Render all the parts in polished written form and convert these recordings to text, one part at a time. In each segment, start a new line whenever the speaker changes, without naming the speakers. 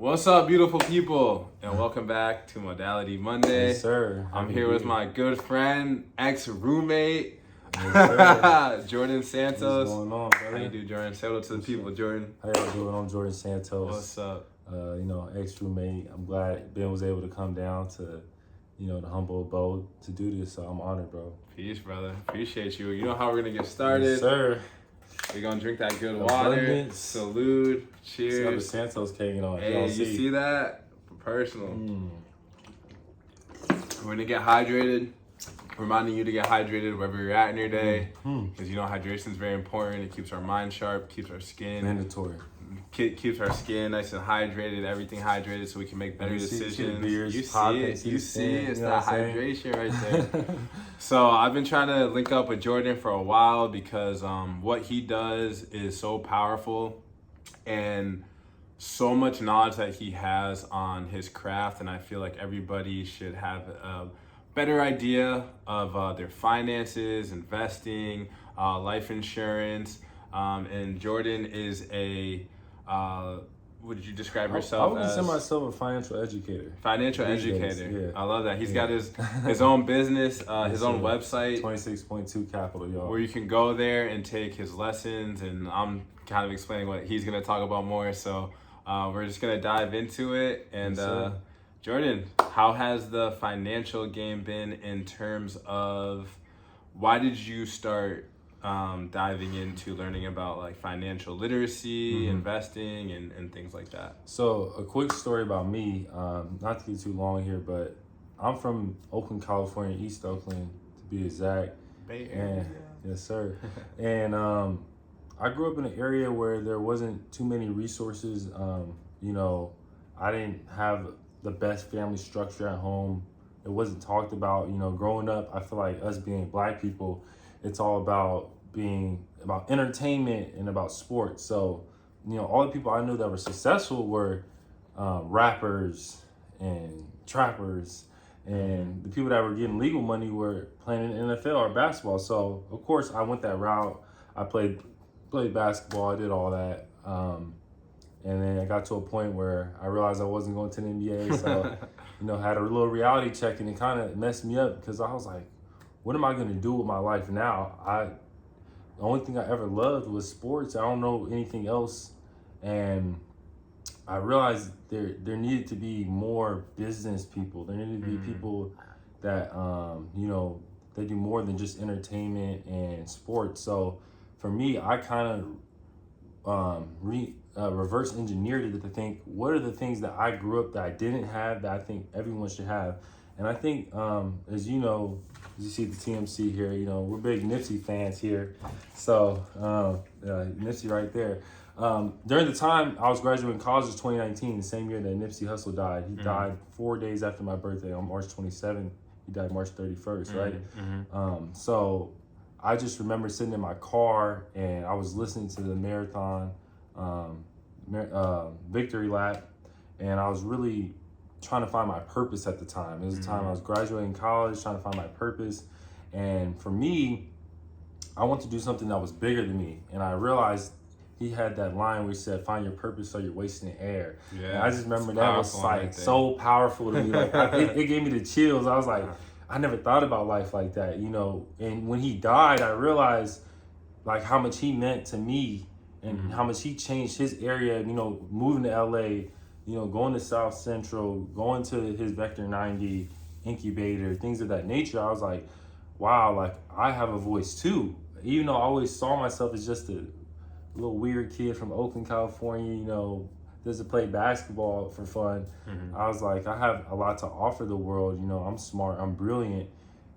What's up, beautiful people, and welcome back to Modality Monday.
Yes, sir.
I'm here with my good friend, ex-roommate,
Yes,
Jordan Santos.
What's going on, brother?
How you do, Jordan? Say hello to the people, Jordan.
How y'all doing? I'm Jordan Santos.
What's up?
Ex-roommate. I'm glad Ben was able to come down to, the humble abode to do this. So I'm honored, bro.
Peace, brother. Appreciate you. You know how we're gonna get started.
Yes, sir.
We're gonna drink that good water.
Abundance.
Salute.
See how the
Cheers.
Santos came on.
Hey, you see that? Personal. We're gonna get hydrated. Reminding you to get hydrated wherever you're at in your day, because hydration is very important. It keeps our mind sharp, keeps our skin
Mandatory.
keeps our skin nice and hydrated, everything hydrated, so we can make better decisions.
You
see it's that hydration right there. So I've been trying to link up with Jordan for a while because what he does is so powerful, and so much knowledge that he has on his craft, and I feel like everybody should have a better idea of their finances, investing, life insurance, and Jordan is a would you describe yourself
I would
as?
consider myself a financial educator.
Financial
These
educator.
days, yeah.
I love that. He's got his own business, his own website.
26.2 capital, y'all.
Where you can go there and take his lessons, and I'm kind of explaining what he's going to talk about more. So we're just going to dive into it. And Jordan, how has the financial game been in terms of why did you start diving into learning about like financial literacy, investing, and things like that?
So a quick story about me, not to get too long here, but I'm from Oakland, California, East Oakland to be exact.
Bay Area.
Yes, sir. And I grew up in an area where there wasn't too many resources. I didn't have the best family structure at home. It wasn't talked about. Growing up, I feel like us being Black people, it's all about being about entertainment and about sports. So, all the people I knew that were successful were rappers and trappers, and the people that were getting legal money were playing in the NFL or basketball. So, of course, I went that route. I played basketball. I did all that. And then I got to a point where I realized I wasn't going to the NBA. So, had a little reality check, and it kind of messed me up because I was like, what am I going to do with my life now? The only thing I ever loved was sports. I don't know anything else. And I realized there needed to be more business people. There needed to be people that, they do more than just entertainment and sports. So for me, I kind of reverse engineered it to think, what are the things that I grew up that I didn't have that I think everyone should have? And I think, as you see the TMC here, we're big Nipsey fans here. So, Nipsey right there. During the time I was graduating college was 2019, the same year that Nipsey Hussle died. He died 4 days after my birthday on March 27th. He died March 31st, right? So I just remember sitting in my car and I was listening to the marathon victory lap, and I was really trying to find my purpose at the time. It was the time I was graduating college, trying to find my purpose. And for me, I wanted to do something that was bigger than me. And I realized he had that line where he said, find your purpose or you're wasting air. Yeah, and I just remember that was like so powerful to me. Like it gave me the chills. I was like, I never thought about life like that, And when he died, I realized like how much he meant to me and how much he changed his area, moving to LA, going to South Central, going to his Vector 90 incubator, things of that nature. I was like, wow, like I have a voice too. Even though I always saw myself as just a little weird kid from Oakland, California, doesn't play basketball for fun. I was like, I have a lot to offer the world. I'm smart, I'm brilliant.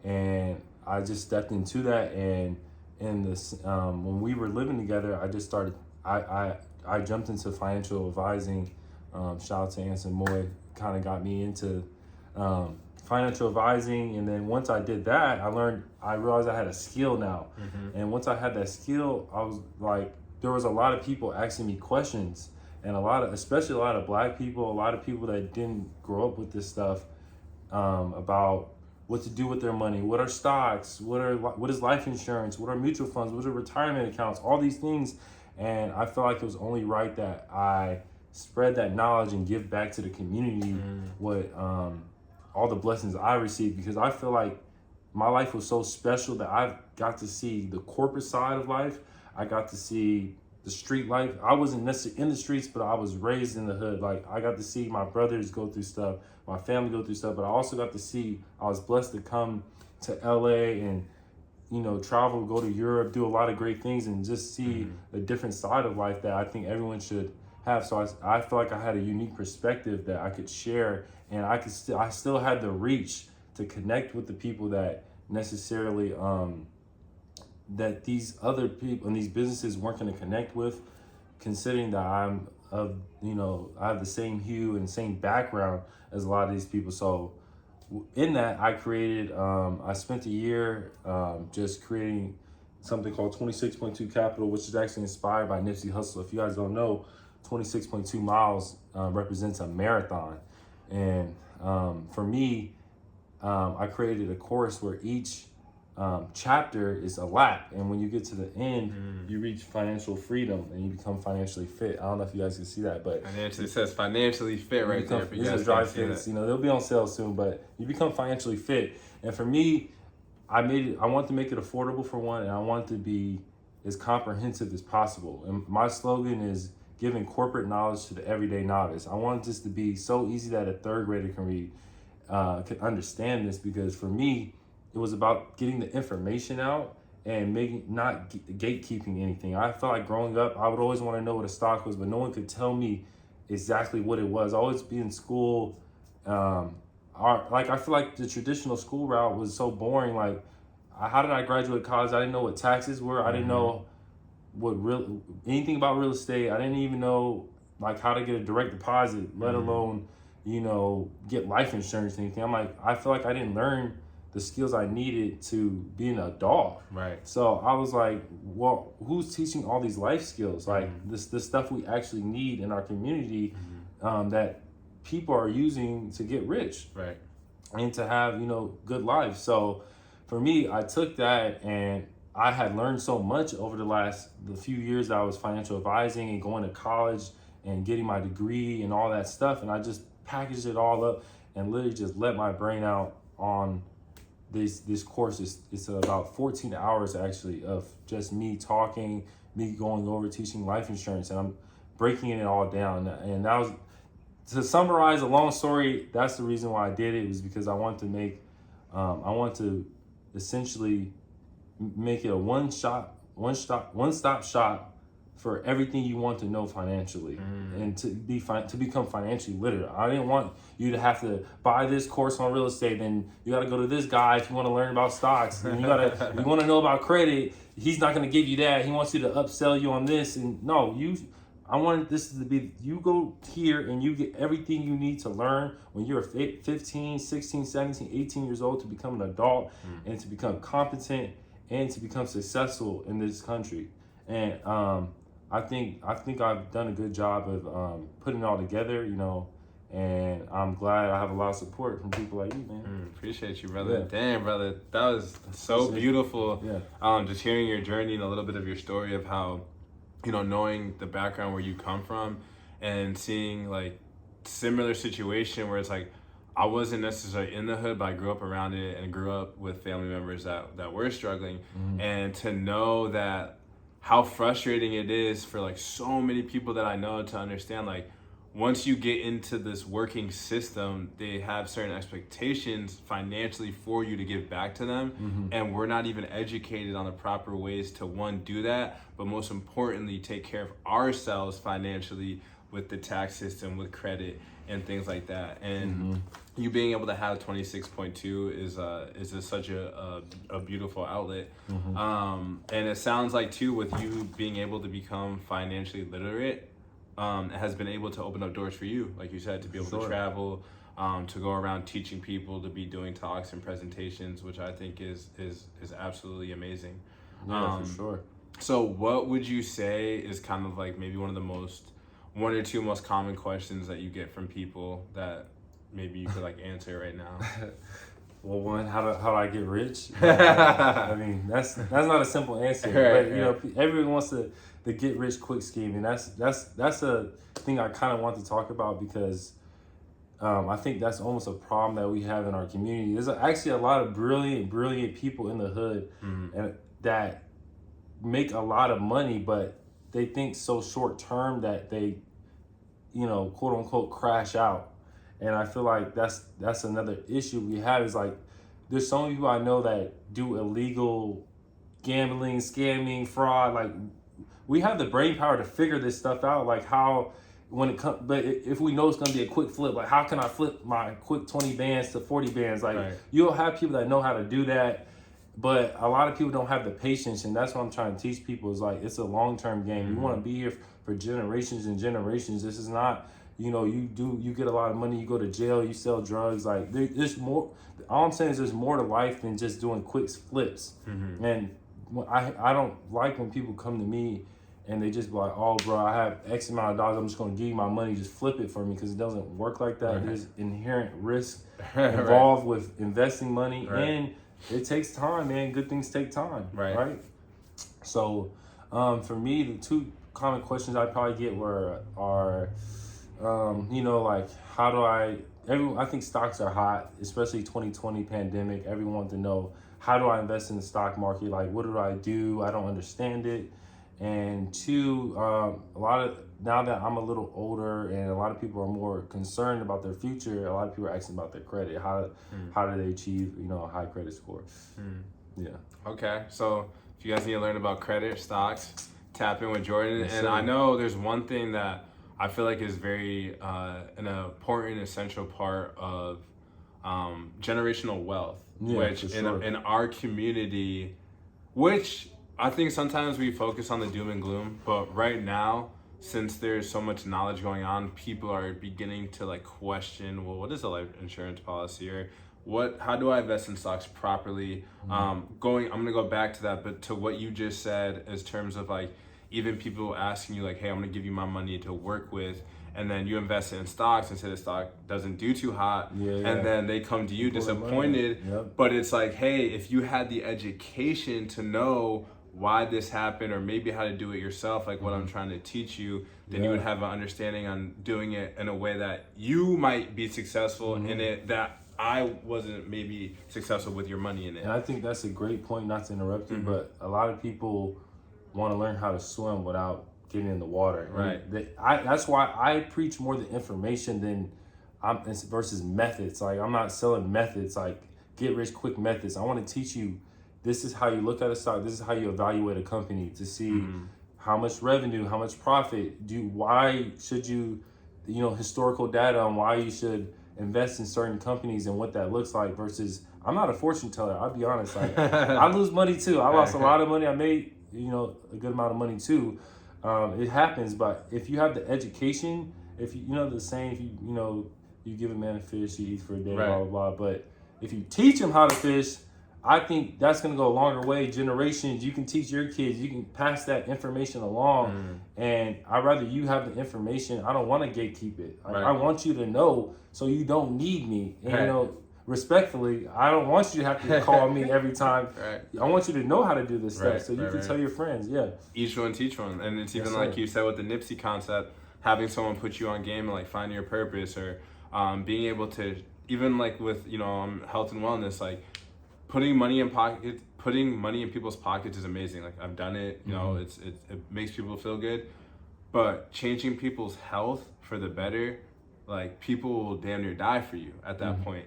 And I just stepped into that. And in this, when we were living together, I just started, I jumped into financial advising. Shout out to Anson Moy, kind of got me into financial advising. And then once I did that, I realized I had a skill now. And once I had that skill, I was like, there was a lot of people asking me questions, and especially a lot of Black people, a lot of people that didn't grow up with this stuff, about what to do with their money, what are stocks, what is life insurance, what are mutual funds, what are retirement accounts, all these things. And I felt like it was only right that I spread that knowledge and give back to the community what all the blessings I received, because I feel like my life was so special that I got to see the corporate side of life. I got to see the street life. I wasn't necessarily in the streets, but I was raised in the hood. Like, I got to see my brothers go through stuff, my family go through stuff, but I also got to see, I was blessed to come to LA and, you know, travel, go to Europe, do a lot of great things, and just see a different side of life that I think everyone should have. So I feel like I had a unique perspective that I could share, and I still had the reach to connect with the people that necessarily that these other people and these businesses weren't going to connect with, considering that I'm of, you know, I have the same hue and same background as a lot of these people. So in that, I created, I spent a year just creating something called 26.2 Capital, which is actually inspired by Nipsey Hussle. If you guys don't know, 26.2 miles represents a marathon. And for me, I created a course where each chapter is a lap, and when you get to the end, you reach financial freedom and you become financially fit. I don't know if you guys can see that, but
financially, it says financially fit right there.
These are dry fits. You know, they'll be on sale soon, but you become financially fit. And for me, I want to make it affordable for one, and I want to be as comprehensive as possible. And my slogan is giving corporate knowledge to the everyday novice. I want this to be so easy that a third grader can understand this, because for me, it was about getting the information out and not gatekeeping anything. I felt like growing up, I would always want to know what a stock was, but no one could tell me exactly what it was. I always be in school. I feel like the traditional school route was so boring. Like, how did I graduate college? I didn't know what taxes were. I didn't know anything about real estate. I didn't even know like how to get a direct deposit, let alone, you know, get life insurance or anything. I feel like I didn't learn the skills I needed to be an adult.
Right.
So I was like, well, who's teaching all these life skills? Like this stuff we actually need in our community, that people are using to get rich.
Right.
And to have, you know, good life. So for me, I took that, and I had learned so much over the few years that I was financial advising and going to college and getting my degree and all that stuff. And I just packaged it all up and literally just let my brain out on this course. It's about 14 hours actually of just me talking, me going over teaching life insurance, and I'm breaking it all down. And that was, to summarize a long story, that's the reason why I did it, was because I want to essentially make it a one-stop shop for everything you want to know financially, and to become financially literate. I didn't want you to have to buy this course on real estate, and you got to go to this guy if you want to learn about stocks, and you want to know about credit. He's not going to give you that. He wants you to upsell you on this, and no, I wanted this to be, you go here and you get everything you need to learn when you're 15, 16, 17, 18 years old to become an adult and to become competent and to become successful in this country. And I think I've done a good job of putting it all together, you know, and I'm glad I have a lot of support from people like you, man.
Appreciate you, brother.
Yeah.
Damn, brother. That was so beautiful.
Yeah.
Just hearing your journey and a little bit of your story of how, you know, knowing the background where you come from and seeing like similar situation where it's like, I wasn't necessarily in the hood, but I grew up around it and grew up with family members that were struggling. And to know that how frustrating it is for like so many people that I know to understand, like, once you get into this working system, they have certain expectations financially for you to give back to them. And we're not even educated on the proper ways to, one, do that, but most importantly, take care of ourselves financially with the tax system, with credit and things like that. And you being able to have 26.2 is just such a beautiful outlet. And it sounds like too, with you being able to become financially literate, it has been able to open up doors for you, like you said, to be able to travel, to go around teaching people, to be doing talks and presentations, which I think is absolutely amazing.
Yeah, for sure.
So what would you say is kind of like maybe one or two most common questions that you get from people that maybe you could like answer right now?
Well, one, how do I get rich? I mean, that's not a simple answer. But you know, everyone wants to. the get rich quick scheme, and that's a thing I kind of want to talk about because I think that's almost a problem that we have in our community. There's actually a lot of brilliant people in the hood, and that make a lot of money, but they think so short term that they, quote unquote, crash out. And I feel like that's another issue we have is like, there's so many people I know that do illegal gambling, scamming, fraud. Like, we have the brain power to figure this stuff out. Like how, when it comes, but if we know it's going to be a quick flip, like how can I flip my quick 20 bands to 40 bands? Like you'll have people that know how to do that, but a lot of people don't have the patience. And that's what I'm trying to teach people is like, it's a long-term game. You want to be here for generations and generations. This is not, you get a lot of money, you go to jail, you sell drugs. Like there's more, all I'm saying is there's more to life than just doing quick flips. And I don't like when people come to me and they just be like, oh, bro, I have X amount of dollars. I'm just going to give you my money. Just flip it for me, because it doesn't work like that. There's inherent risk involved with investing money. And it takes time, man. Good things take time, right? So for me, the two common questions I probably get are, like, how do I think stocks are hot, especially 2020 pandemic. Everyone wants to know, how do I invest in the stock market? Like, what do I do? I don't understand it. And two, now that I'm a little older and a lot of people are more concerned about their future, a lot of people are asking about their credit. How do they achieve, a high credit score? Yeah. Okay.
So if you guys need to learn about credit, stocks, tap in with Jordan. And I know there's one thing that I feel like is very an important, essential part of generational wealth, which in our community, which I think sometimes we focus on the doom and gloom, but right now, since there's so much knowledge going on, people are beginning to like question, well, what is a life insurance policy, or how do I invest in stocks properly? I'm gonna go back to that, but to what you just said in terms of like, even people asking you like, hey, I'm gonna give you my money to work with, and then you invest it in stocks and say the stock doesn't do too hot, and then they come to you disappointed. But it's like, hey, if you had the education to know why this happened, or maybe how to do it yourself, like what I'm trying to teach you, then you would have an understanding on doing it in a way that you might be successful in it, that I wasn't maybe successful with your money in it.
And I think that's a great point, not to interrupt you, but a lot of people want to learn how to swim without getting in the water. That's why I preach more the information than versus methods. Like, I'm not selling methods, like get rich quick methods. I want to teach you, this is how you look at a stock. This is how you evaluate a company to see how much revenue, how much profit. Why should you, historical data on why you should invest in certain companies and what that looks like. Versus, I'm not a fortune teller. I'll be honest. Like, I lose money too. I lost a lot of money. I made, a good amount of money too. It happens. But if you have the education, if you know the saying, if you give a man a fish, he eats for a day, blah blah blah. But if you teach him how to fish, I think that's going to go a longer way. Generations, you can teach your kids, you can pass that information along. And I'd rather you have the information. I don't want to gatekeep it. I want you to know so you don't need me. And, respectfully, I don't want you to have to call me every time. I want you to know how to do this stuff so you can tell your friends.
Each one teach one. And it's even like you said with the Nipsey concept, having someone put you on game and like find your purpose, or being able to, even like with, health and wellness, like, putting money in people's pockets is amazing. Like, I've done it, it makes people feel good, but changing people's health for the better, like, people will damn near die for you at that point.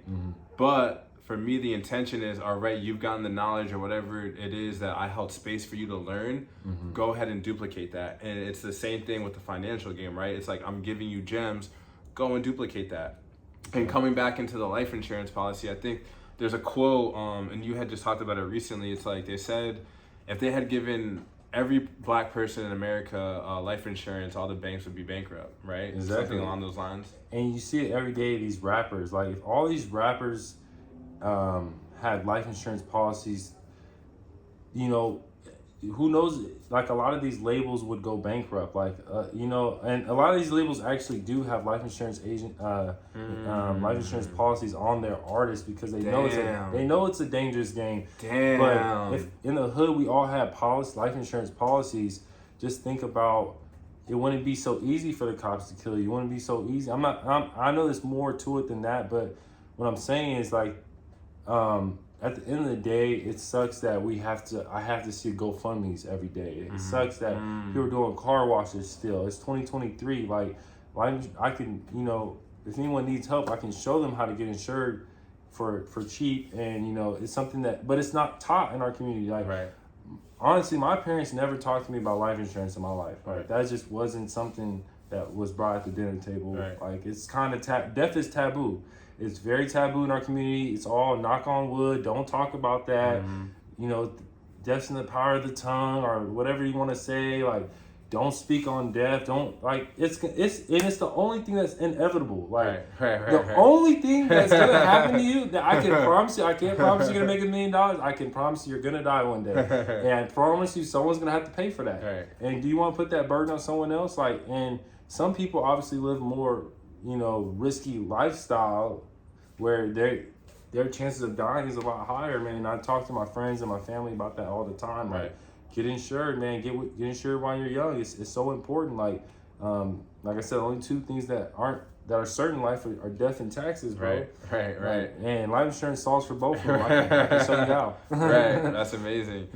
But for me, the intention is, all right, you've gotten the knowledge or whatever it is that I held space for you to learn, go ahead and duplicate that. And it's the same thing with the financial game, right? It's like, I'm giving you gems, go and duplicate that. And coming back into the life insurance policy, I think there's a quote, and you had just talked about it recently. It's like, they said if they had given every black person in America life insurance, all the banks would be bankrupt, right?
Exactly.
Something along those lines.
And you see it every day, these rappers. Like, if all these rappers had life insurance policies, who knows, like, a lot of these labels would go bankrupt, like, and a lot of these labels actually do have life insurance life insurance policies on their artists, because they know it's a dangerous game. But if in the hood we all had life insurance policies, just think about, it wouldn't be so easy for the cops to kill you. It wouldn't be so easy. I know there's more to it than that, but what I'm saying is like, at the end of the day, it sucks that I have to see GoFundMe's every day. It sucks that people are doing car washes still. It's 2023. Like I can, you know, if anyone needs help, I can show them how to get insured for cheap. And, you know, it's something but it's not taught in our community. Like, honestly, my parents never talked to me about life insurance in my life. Like, that just wasn't something that was brought at the dinner table. Like, it's kind of death is taboo. It's very taboo in our community. It's all knock on wood. Don't talk about that. You know, death's in the power of the tongue, or whatever you want to say. Like, don't speak on death. Don't, like, it's the only thing that's inevitable. Like, the only thing that's gonna happen to you that I can promise you. I can't promise you're gonna make $1 million. I can promise you you're gonna die one day, and I promise you someone's gonna have to pay for that. And do you want to put that burden on someone else? Like, and some people obviously live more, you know, risky lifestyle, where their chances of dying is a lot higher, man. And I talk to my friends and my family about that all the time. Like, get insured, man. Get insured while you're young. It's so important. Like I said, only two things that are certain in life are death and taxes, bro. Right. And life insurance solves for both of them. I can show you how.
That's amazing.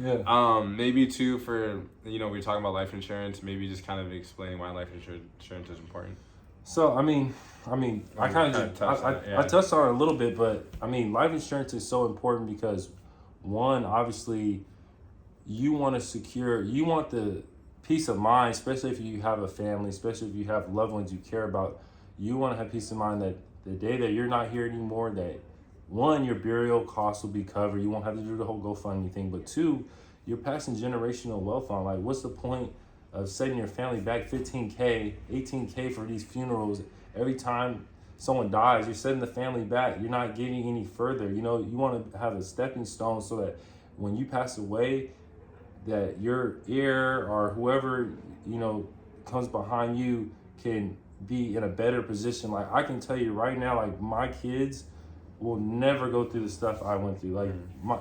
Maybe too, for, you know, we're talking about life insurance. Maybe just kind of explaining why life insurance is important.
So, I mean, I kind of I touched on it a little bit, but I mean, life insurance is so important because, one, obviously, you want the peace of mind, especially if you have a family, especially if you have loved ones you care about. You want to have peace of mind that the day that you're not here anymore, that, one, your burial costs will be covered. You won't have to do the whole GoFundMe thing, but two, you're passing generational wealth on. Like, what's the point of setting your family back $15K, $18K for these funerals? Every time someone dies, you're setting the family back. You're not getting any further. You know, you want to have a stepping stone so that when you pass away, that your heir or whoever, you know, comes behind you can be in a better position. Like, I can tell you right now, like, my kids will never go through the stuff I went through.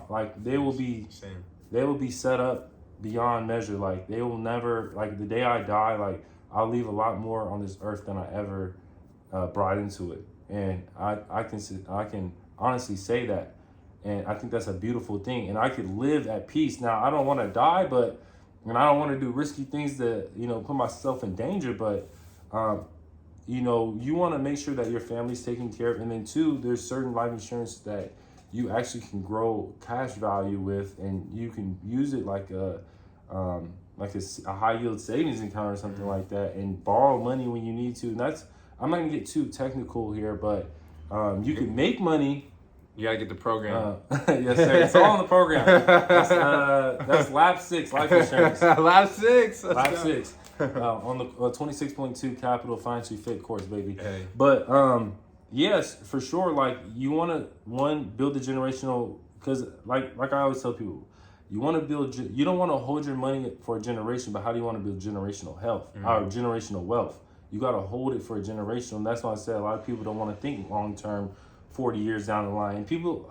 Like, they will be set up beyond measure. Like, they will never, like, the day I die, like, I'll leave a lot more on this earth than I ever brought into it. And I can honestly say that. And I think that's a beautiful thing. And I could live at peace. Now, I don't want to die, and I don't want to do risky things that, you know, put myself in danger. But, you know, you want to make sure that your family's taken care of. And then two, there's certain life insurance that you actually can grow cash value with, and you can use it like a high yield savings account or something like that, and borrow money when you need to. And I'm not gonna get too technical here, but you can make money.
You gotta get the program.
Yes, sir. It's all in the program. That's Lab 6 life insurance.
Lab 6.
Lab 6 on the 26.2 Capital Financially Fit course, baby.
Hey.
But yes, for sure. Like, you want to build the generational, because like I always tell people, you want to build. You don't want to hold your money for a generation, but how do you want to build generational health or generational wealth? You got to hold it for a generation. And that's why I said a lot of people don't want to think long term, 40 years down the line. And people,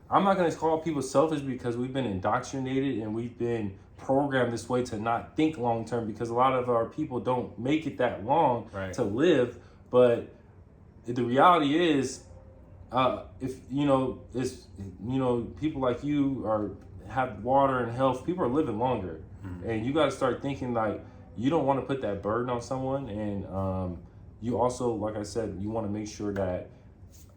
I'm not going to call people selfish, because we've been indoctrinated and we've been programmed this way to not think long term, because a lot of our people don't make it that long to live. But the reality is, if you know, it's, you know, people like you have water and health, people are living longer. And you got to start thinking like, you don't want to put that burden on someone. And you also, like I said, you want to make sure that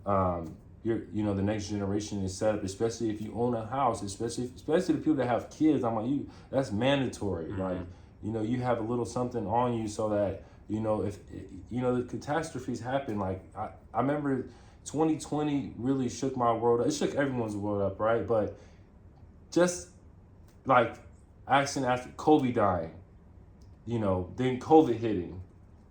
the next generation is set up, especially if you own a house, especially the people that have kids. I'm like, that's mandatory. Like, you know, you have a little something on you so that, you know, if, you know, the catastrophes happen. Like, I remember 2020 really shook my world up. It shook everyone's world up, right? But just like accident after Kobe dying, you know, then COVID hitting,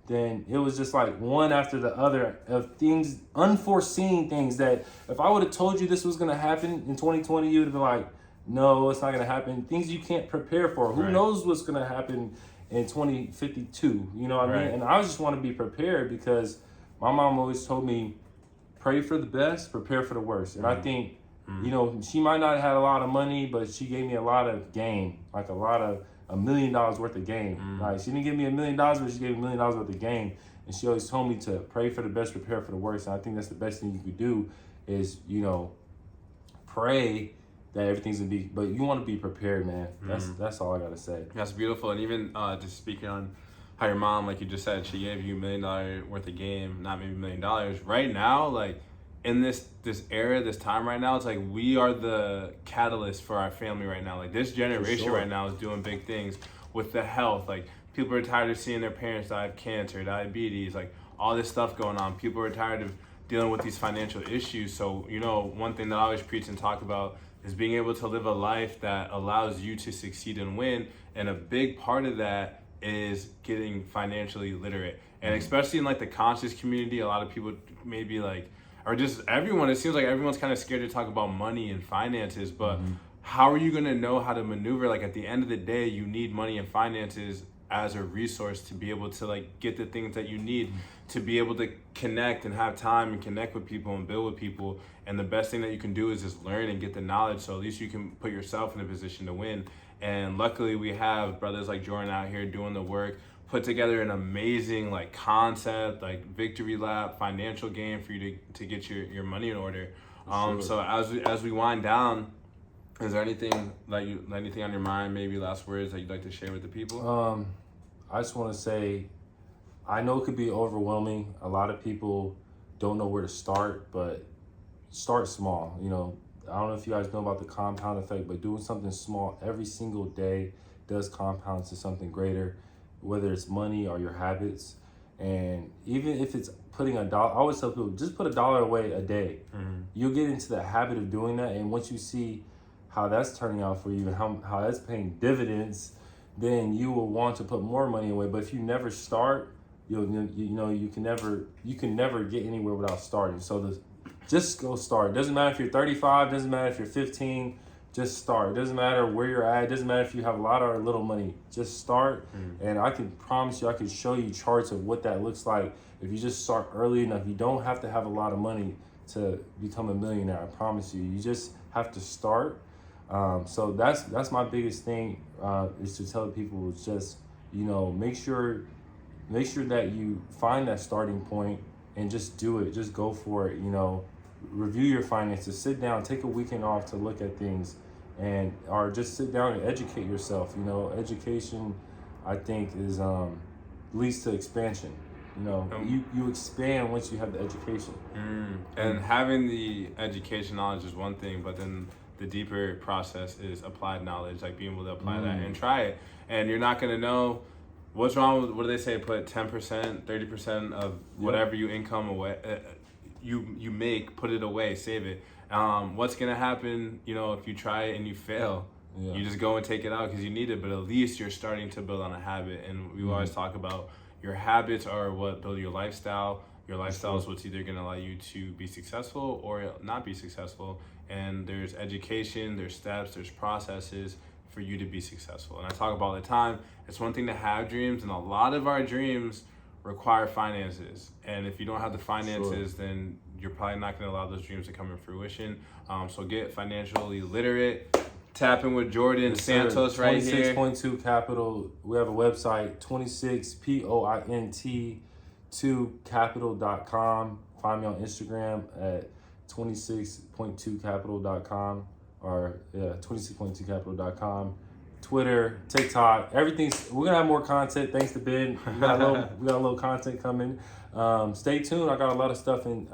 then it was just like one after the other of things, unforeseen things that if I would have told you this was going to happen in 2020, you would have been like, no, it's not going to happen. Things you can't prepare for. Who knows what's going to happen in 2052? You know what I mean? And I just want to be prepared, because my mom always told me, pray for the best, prepare for the worst. And I think, you know, she might not have had a lot of money, but she gave me a lot of game, like a lot $1 million worth of game. Like, she didn't give me $1 million, but she gave me $1 million worth of game. And she always told me to pray for the best, prepare for the worst. And I think that's the best thing you could do is, pray that everything's gonna be, but you want to be prepared, man. That's all I gotta say.
That's beautiful. And even just speaking on how your mom, like you just said, she gave you $1 million worth of game, not maybe $1 million. Right now, like in this era, this time right now, it's like we are the catalyst for our family right now. Like this generation right now is doing big things with the health. Like people are tired of seeing their parents die of cancer, diabetes, like all this stuff going on. People are tired of dealing with these financial issues. So, one thing that I always preach and talk about is being able to live a life that allows you to succeed and win. And a big part of that is getting financially literate. And especially in like the conscious community, a lot of people maybe like, or just everyone, it seems like everyone's kind of scared to talk about money and finances, but how are you going to know how to maneuver? Like at the end of the day, you need money and finances as a resource to be able to like get the things that you need to be able to connect and have time and connect with people and build with people. And the best thing that you can do is just learn and get the knowledge, so at least you can put yourself in a position to win. And luckily we have brothers like Jordan out here doing the work, put together an amazing like concept, like victory lap, financial game for you to get your money in order. So as we wind down, is there anything anything on your mind, maybe last words that you'd like to share with the people?
I just want to say, I know it could be overwhelming. A lot of people don't know where to start, but start small. I don't know if you guys know about the compound effect, but doing something small every single day does compound to something greater, whether it's money or your habits. And even if it's putting $1, I always tell people, just put $1 away a day. You'll get into the habit of doing that. And once you see how that's turning out for you and how that's paying dividends, then you will want to put more money away. But if you never start, you can never get anywhere without starting. So just go start. It doesn't matter if you're 35, doesn't matter if you're 15, just start. It doesn't matter where you're at, it doesn't matter if you have a lot or little money, just start. And I can promise you, I can show you charts of what that looks like. If you just start early enough, you don't have to have a lot of money to become a millionaire, I promise you. You just have to start. So that's my biggest thing, is to tell people, is just, make sure that you find that starting point and just do it. Just go for it. Review your finances, sit down, take a weekend off to look at things, or just sit down and educate yourself. Education, I think, is leads to expansion. You expand once you have the education.
And having the education knowledge is one thing, but then the deeper process is applied knowledge, like being able to apply that and try it. And you're not going to know what's wrong with, what do they say, put 10%, 30% of whatever you income away, you make, put it away, save it. What's going to happen, if you try it and you fail? You just go and take it out because you need it, but at least you're starting to build on a habit. And we always talk about your habits are what build your lifestyle. Your lifestyle is what's either going to allow you to be successful or not be successful. And there's education, there's steps, there's processes for you to be successful. And I talk about all the time, it's one thing to have dreams, and a lot of our dreams require finances. And if you don't have the finances, then you're probably not going to allow those dreams to come in fruition. So get financially literate. Tap in with Jordan Santos right here.
26.2 Capital. We have a website, 26point2capital.com. Find me on Instagram at 26.2capital.com or 26.2capital.com. Twitter, TikTok, everything's. We're gonna have more content. Thanks to Ben, we got a little content coming. Stay tuned. I got a lot of stuff in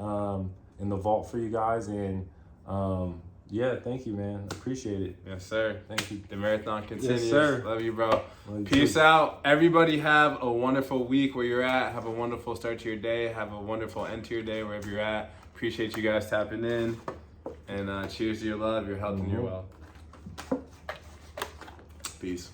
the vault for you guys, and thank you, man. Appreciate it.
Yes, sir.
Thank you.
The marathon continues.
Yes, sir.
Love you, bro.
Love you
Peace
too.
out. Everybody have a wonderful week where you're at. Have a wonderful start to your day. Have a wonderful end to your day wherever you're at. Appreciate you guys tapping in. And cheers to your love, your health, and your wealth. Peace.